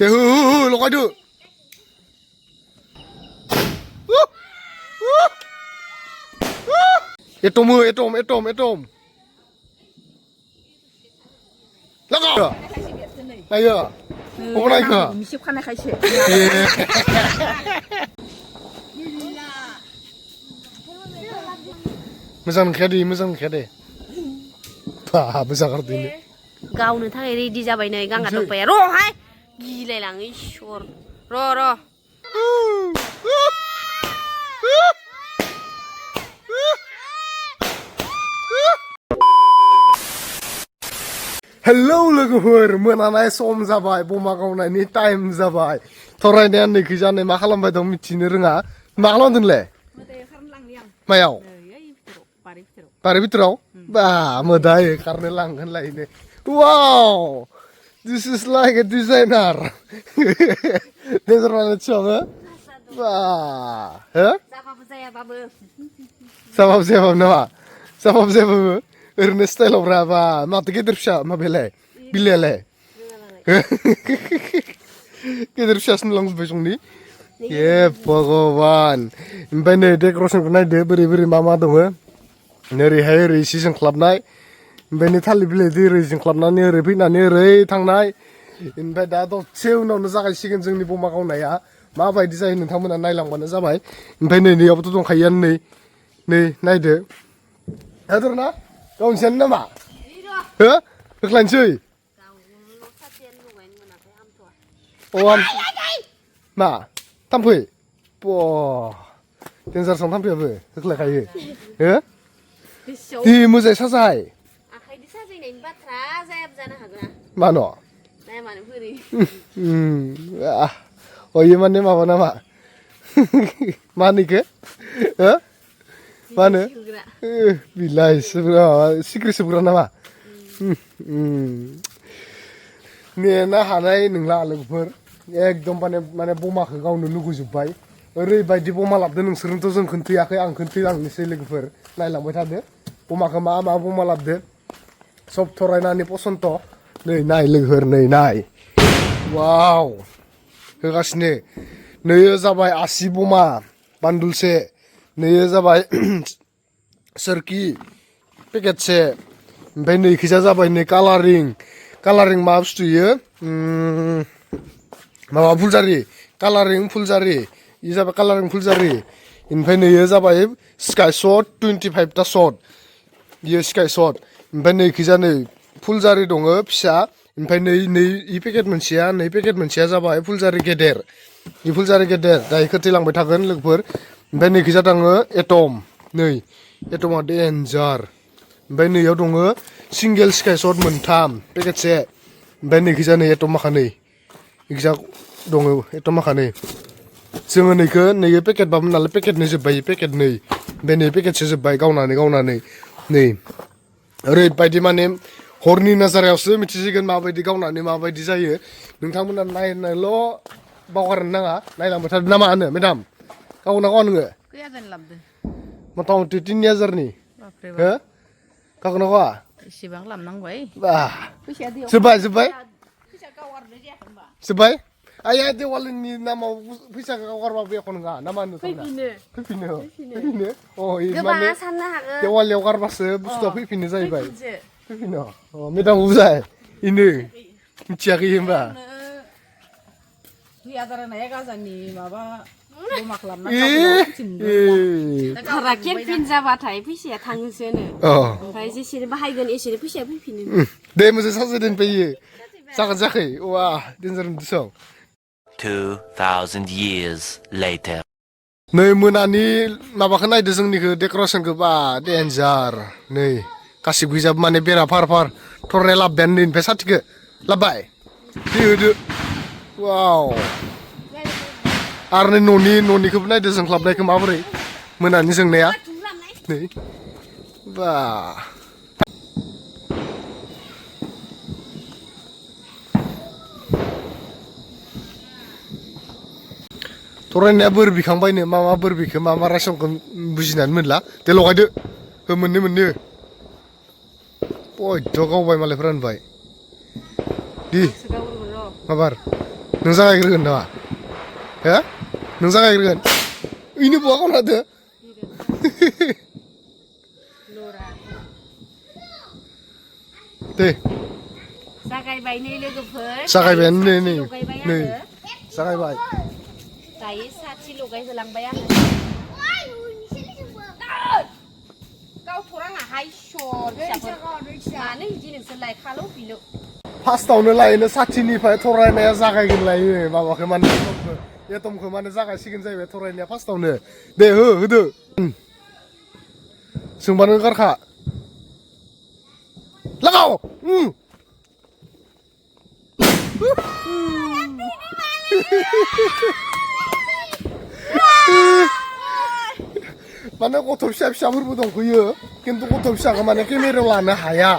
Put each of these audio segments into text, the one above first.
Tuh, lo kado. Etom. Laga. Ayo. Apa lagi kah? Misip kan nak kasih. Moजां खेदे. Bah, besar artinya. Gaवनो थाखाय ready जाबाय नै गांगा दंफाया र'हाय गिलायलाङो इसर र' Hello लोगोफोर मोनानाय सम जाबाय बमा गावनायनि टाइम जाबाय थरायनाया नैखै जानाय मा खालामबाय दं मिथिनो रोङा मा खालामदोंलै मायाव बारि बिथोराव बा मोदाय खारनो लांगोन लायनो wow this is like a designer designer song ba he sabab zayabaबो नामा sabab zayabaबो ओरैनो स्टाइलाव राबा माथो गेदेर फिसा माबायालाय बिलायालाय गेदेर फिसासो नुलांजोब्बाय संनि ए भगवान ओमफ्राय नै डेक'रेसनखौ नायदो बोरै मा दङ ओरैहाय ओरै सि जोंख्लाबनाय ओमफ्राय नै थालिर बिलाइजों ओरै जोंख्लाबनानै ओरै फैनानै ओरै थांनाय ओमफ्राय दा दसे उनावनो जागायसिगोन जोंनि बमा गावनाया माबायदि जायो नोंथांमोना नायलांबानो जाबाय ओमफ्राय नै नैयावबोथ' दंखायोआनो नै नायदो हादरना गावनोसैयानो नामा हो होख्लायनोसै मा थाम्फै ब देन्जारसआव थाम्फैयाबो होख्लायखायो हो दे मोजाङै साजाय आखाइजों साजायनायनि बाथ्रा जायाबो जानो हागौ मानो नाय मानो बोरै अयो माने माबा नामा मा होनो इखो हो मा होनो बिलाइ सिख्रि सोबग्रा नामा नेनो हानाय नंला लोगोफोर एकदम माने बमाखौ गावनो लुगैजोब्बाय ओरैबायदि बमा लाबोदो नोंसोरनोथ' जों खोन्थायाखै आं खोन्थालांनोसै लोगोफोर नायलांबाय थादो बमाखौ मा बमा लाबोदो सब थरायनानै पसन्द नै नाय लोगोफोर नै नाय वाव होगासिनो नैयो जाबाय आसि बमा बान्दुलसे नैयो जाबाय सोरखि पेकेटसे ओमफ्राय नैखैजा जाबाय नै कालारिं मा बुस्थु इयो माबा कालारिं फुलजारि इ जाबाय कालारिं फुलजारि ओमफ्राय नैयो जाबाय स्काइ शट 25टा शट बियो स्काइ शट ओमफ्राय नैखैजा नै फुलजारि दङ फिसा ओमफ्राय नै इ पेकेट मोनसेया जाबाय फुलजारि गेदेर इ फुलजारि गेदेर दा इखौ थैलांबाय थागोन लोगोफोर ओमफ्राय नैखैजा दङ एटम नै एटमा डेन्जार ओमफ्राय नैयाव दङ सिंगेल स्काइ शट मोनथाम पेकेटसे ओमफ्राय नैखैजा नै एटम माखानै इखैजा दङ एटम माखानै जोङो नैयो पेकेटबामोन नालाय पेकेटनै जोब्बाय पेकेटनै ओमफ्राय नै पेकेटसे जोब्बाय गावनानै नै ओरैबायदि माने हरनि नाजारायावसो मिथिसिगोन माबायदि गावनानै माबायदि जायो नोंथांमोना नायनायल' बावगारनो नाङा नायलांबाय थादो ना मा होनो मेडाम गावना गावा नोङो खैयाजोन लाबोदो मथा मथि 3000नि हो गावना गावा एसेबां लाबनांबाय बा जोब्बाय जोब्बाय आया देवालिनि नामाव फैसा गारबाबो एख' नङा ना मा होनो फैफिनो अ माने देवालियाव गारबासो बुस्थुआ फैफिनो जाहैबाय फैफिनो अ मेडाम बुजाय इनो मिथियाखै होमबा 2000 होनाया गाजानि माबा बमा खालामना राकेट पिन जाबाथाय फैसाया थाङोसोनो ओमफ्राय जेसेनो बाहायगोन एसेनो फैसाया फैफिनो दे मोजां साजायदों फैयो जागोन जायाखै वा डेन्जार नुदों 2000 years later नै मोनानि माबाखौ नायदो जोंनिखौ डेक'रेसनखौ बा डेन्जार नै गासिबो गैजाबो माने बेरा फार थरनाय लाबोबायानो नै ओमफ्राय साथिखौ लाबबाय दै होदो वाव आरो नै न'निखौबो नायदो जोंख्लाबनायखौ माबोरै मोनानि जोंनाया नै बा थरायनाया बोर बिखांबायनो मा बोर बिखो मा रायसनखौ बुजिनानै मोनला दे लगायदो हो मोननो बयद' गावबाय मालायफ्रा होनबाय दि माबार नों जागायग्रोगोन नामा हो नों जागायग्रोगोन इनो बहा खनादो दे जागायबाय नै लोगोफोर जागायबाय नै जागायबाय दायो साथि लगाय होलांबाय आङो गावथ'राङाहाय सर मानो बिदि नोंसोरलाय खालौ बिलौ फार्स्टआवनो लायनो साथिनिफ्राय थरायनाया जागायगोन लायो माबाखौ माने एटमखौ माने जागायसिगोन जाहैबाय थरायनाया फार्स्टआवनो दे होदो सोंबानो गारखा लागाव माने गथ' फिसा फिसाफोरबो दंफैयो खिन्थु गथ' फिसाखौ माने केमेरायाव लानो हाया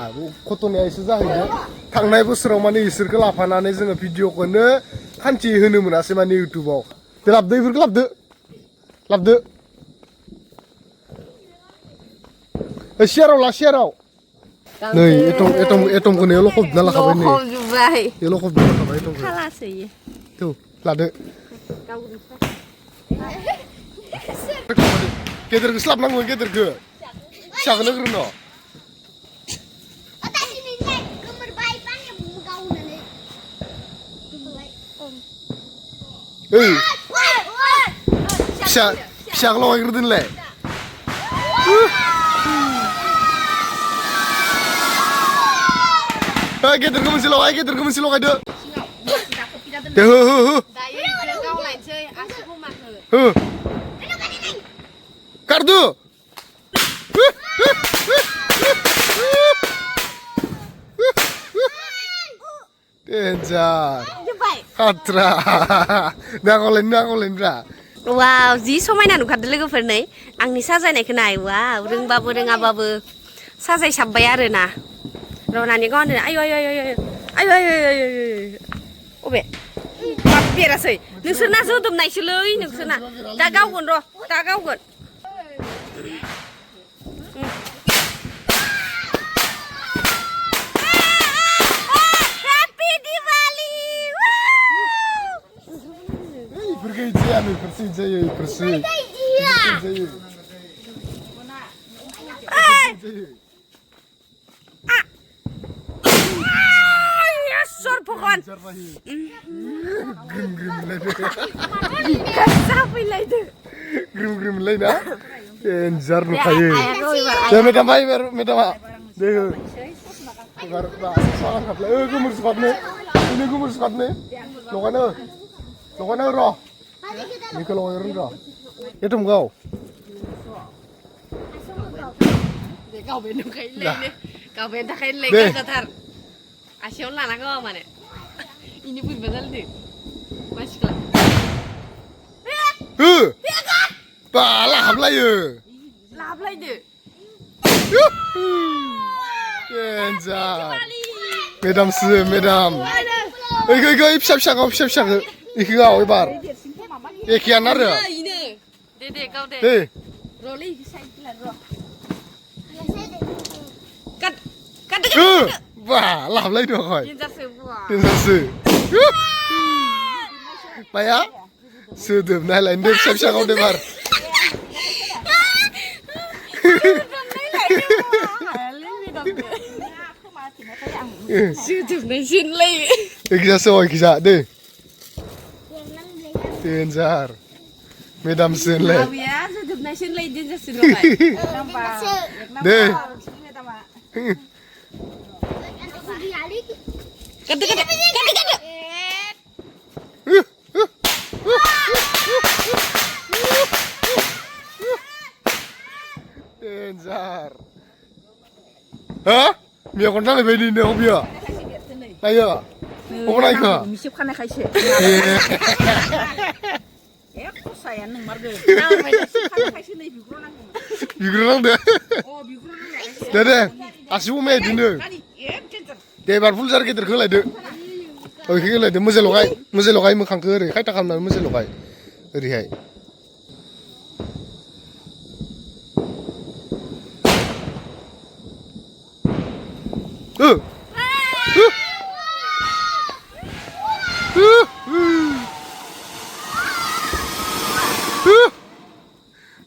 गथ'निया एसे जाहैयो थांनाय बोसोराव माने इसोरखौ लाफानानै जोङो भिडिअखौनो खान्थि होनो मोनासै माने इउटुबाव दे लाबदो इफोरखौ लाबदो सियाराव ला सियाराव नै एटमखौनो लखबना लाखाबाय नै लखबना लाखाबाय एटमखौ खालासोयो थौ लादो गेदेरखौ स्लाबनांगौ गेदेरखौ फिसाखौनो होग्रोन' फिसाखौ लगायग्रोदोनलाय गेदेरखौ मोनसे लगायदो दे हो गारदो डेन्जार खात्रा नागलेनब्रा वाव जि समायना नुखादो लोगोफोर नै आंनि साजायनायखौ नाय वाव रोंबाबो रोङाबाबो साजायसाबबाय आरोना रनानि गावनो आयु अबे बेरासै नोंसोरना जोदोबनायसोलै नोंसोरना दा गावगोन ग्रिम लायना डेन्जार नुखायो दे मेदामा दे हो गोमोर सुखादनो लगायनो र' बेखौ लगायनो र' एटम गाव गावबेन थाखाय गाजाथार आसियावनो लानांगौ माने इनि बोरैबा जालायदो मानसिखौ बा लाहाबलायदो डेन्जार मेदाम ओइ फिसाखौ इखौ गाव एबार एखेयानो आरो दे गाव दे रलै बा लाहाबलायदो डेन्जारसो माया सोदोब नायलायनो फिसा गाव दे बार इखिजा दे डेन्जार मेदामसो होनलाय दे डेन्जार हा मेगन नांलायबाय नोंनो अबिया नायो अबे नायखो मिसेब खानायखायसो खसायानो नंमारगौ बिग्र नांदो दे आसिबो मे बिदिनो दे एबार फुलजार गेदेरखौ होलायदो ओइखौ होलायदो मोजां लगाय मोखांखौ ओरै खायथा खालामनानै मोजां लगाय ओरैहाय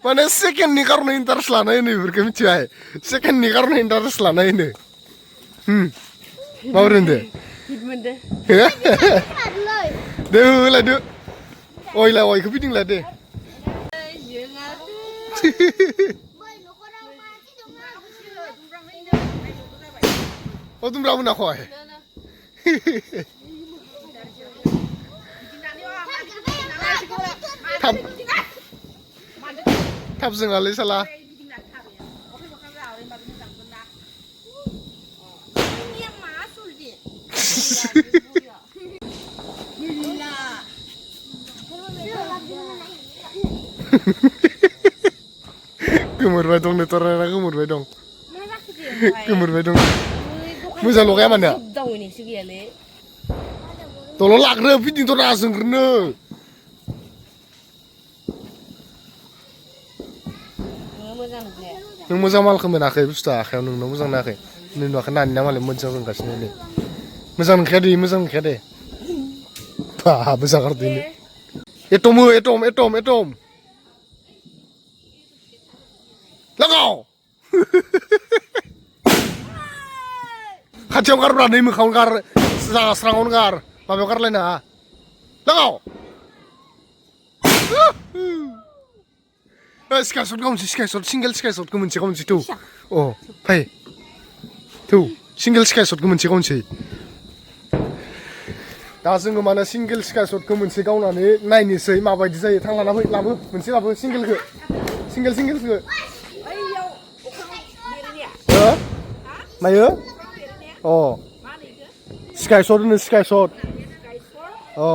माने सेकेन्डनि कार'नै इन्टारेस्ट लानाय होनो बेफोरखौ मिथिबाय सेकेन्डनि कार'नै इन्टारेस्ट लानाय होनो माबोरै होनदो दे होलायदो अयला अयखौ फिदिंलाय दे Oh, tu berapa nak kau? Tap sengal salah. Gemur bedong ni torana gemur bedong. Gemur bedong. Moजां लगाया मानो दल' लाग्रो फिदिंथ' नाङा जोंग्रोनो नों मोजां मालखौ मोनाखै बुस्थुआ आखायाव नोंनाव मोजां नायाखै नों नुवाखै नानि ना मालाय मोजां रोंगासिनो नै मोजां नंखाया दे मोजां नंखाया दे बाबो जागारदो एटम हो एटम लगाव खाथियाव गारब्रा नै मोखाङावनो गार स्राङावनो गार माबायाव गारलायनाङा लगाव स्काइशट गावनोसै स्काइशट सिंगेल स्काइशटखौ मोनसे गावनोसै थौ अ फै थौ सिंगेल स्काइशटखौ मोनसे गावनोसै दा जोङो माने सिंगेल स्काइशटखौ मोनसे गावनानै नायनोसै माबायदि जायो थां लाना फै लाबो मोनसे लाबो सिंगेलखौ मायो अ स्काइशट होनो स्काइशट अ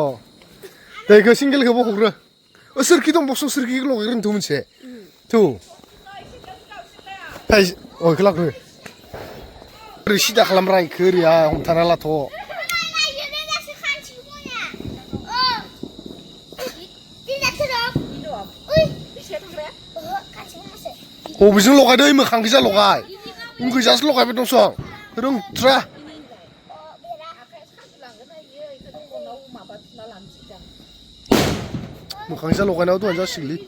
दे इखौ सिंगेलखौ बख'ग्रो सोरखि दं बस सोरखिखौ लगायग्रोनोथ' मोनसे थौ फाय अ इखौ लाग्रो ओरै सिदा खालामब्रा इखौ ओरैहाय हमथाना लाथ' बबेजों लगायदो मोखां गोजा लगाय गोजासो लगायबाय दंसं रोंथ्रा मोखां गोजा लगायनायाव दहाय जासिगोनलै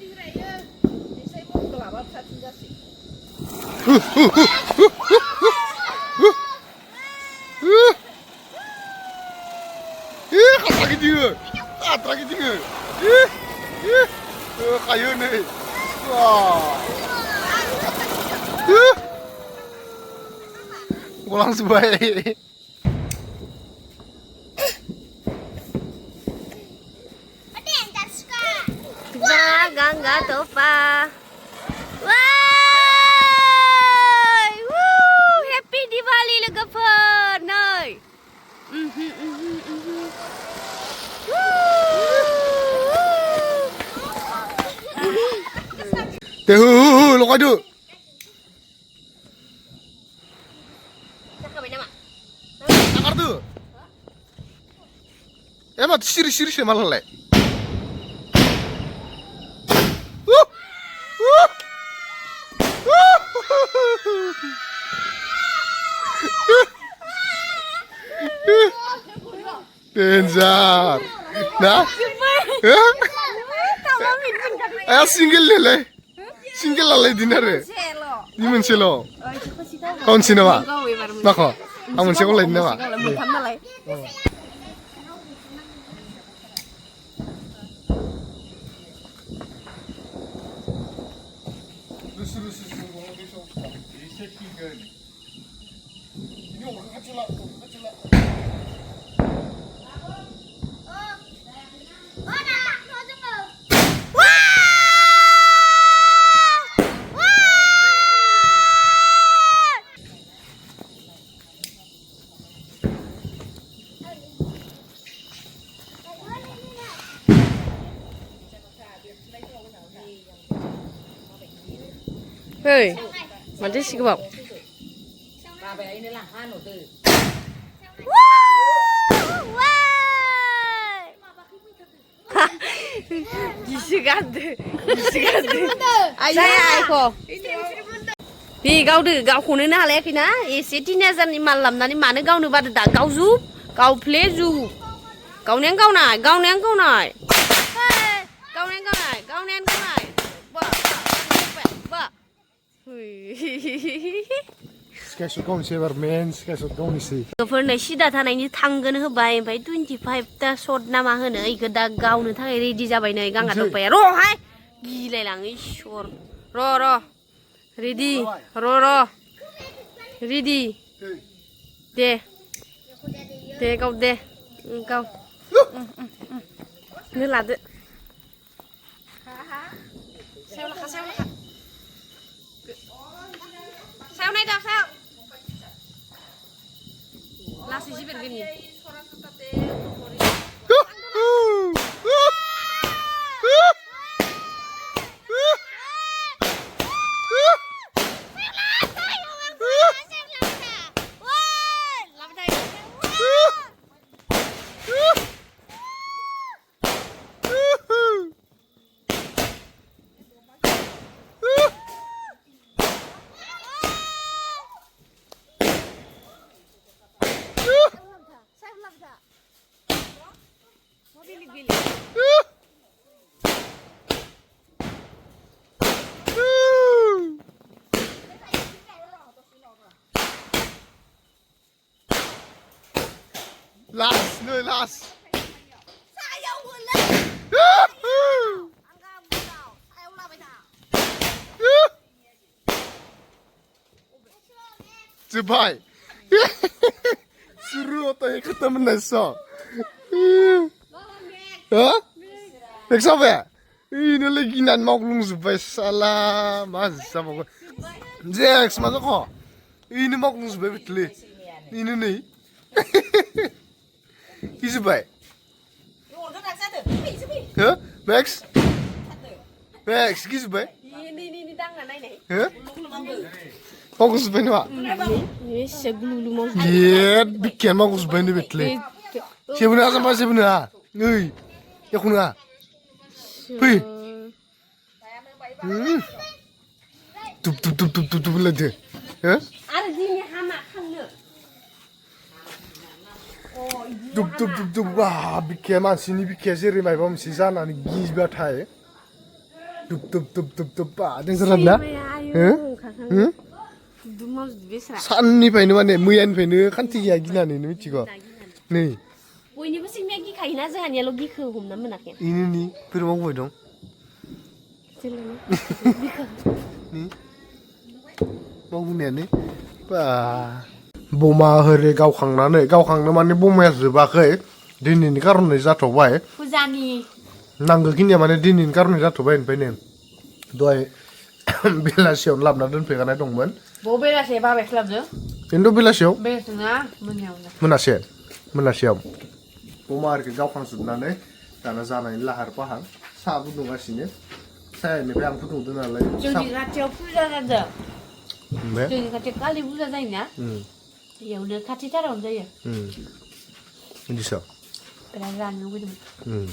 खाथ्रा गिदिङो खायो नै गलांजोब्बाय Gangga topa. Happy Diwali logoफोर नै दे लगायदो जाखाबाय नामा नागारदो माथो सिरि मालाय Danger nah single lele single lalai dinare di moncelo konsi nama mako ang moncelo lain nama Hei, mana sih kebab? Gisigade. Saya Aiko. Hi gaवखौनो हालायाखैना एसे 3000 नि माल लामनानै मानो गावनो बादो दा गावजुब गावफ्लेजुब गावनायानो गावनाय Sky shot gaवनोसै एबार मेन sky shot गावनोसै लोगोफोरनो सिदा थानायनि थांगोन होबाय ओमफ्राय 25 ता शट ना मा होनो इखो दा गावनो थाखाय रेडि जाबाय नै गांगा दंबाया रहाय गिलायलाङो इसर र रेडि र रेडि दे गाव दे गाव नो लादो सायाव नायदो सायाव लासैसो बेरगोन इयो Last, no last. Jebw. Suruh atau kita menesa. Hah? Next apa ya? Ini lagi nan mau nunggu salah mas sama gua. Jax mana kok? Ini mau nunggu betul. Ini nih. Jebw. Hah? Max? Max, jebw. Ini tangan naik. Hah? Fokus beni wa. Ini segulu mau. Iya, bikin fokus beni betul. Siapa nih asal siapa nih? Nih, ya kuna. Hei. Tup lagi. Hah? Ada sini hama kangen. Tup wah bikin masih ini bikin sih remai bom sisa nani giz batai. Tup bah, ada serat dah. Hah? 산निफ्रायनो माने मैयानिफ्रायनो खान्थि गैया गिनानैनो मिथिगौ नै बयनिबो सिंनिया गिखायोना जोंहानियाल' गिखो हमना मोनाखै इनि बोरै मावबाय दं मावनायानो बा बमा होरे गावखांनो माने बमाया जोबाखै दिनैनि कारनै जाथ'बाय फुजानि नांगौखिनिया माने दिनैनि कारनै जाथ'बाय ओमफ्राय दहाय बेलासियावनो लाबोना दोनफैखानाय दंमोन बेलासे बाबाय खालामदों खिन्थु बेलासियाव बेलासेना मोनायावनो मोनासेयाव बमा आरोखि गावखांजोबनानै दाना जानायनि लाहार फाहार साहा फुदुंगासिनो सायानिफ्राय आं फुदुंदों नालाय जोंनि खाथियाव फुजा जादों ओमफ्राय जोंनि खाथियाव कालि फुजा जायोना बेयावनो खाथिथारावनो जायो बिदिसो बिराद जानो लुगैदोंमोन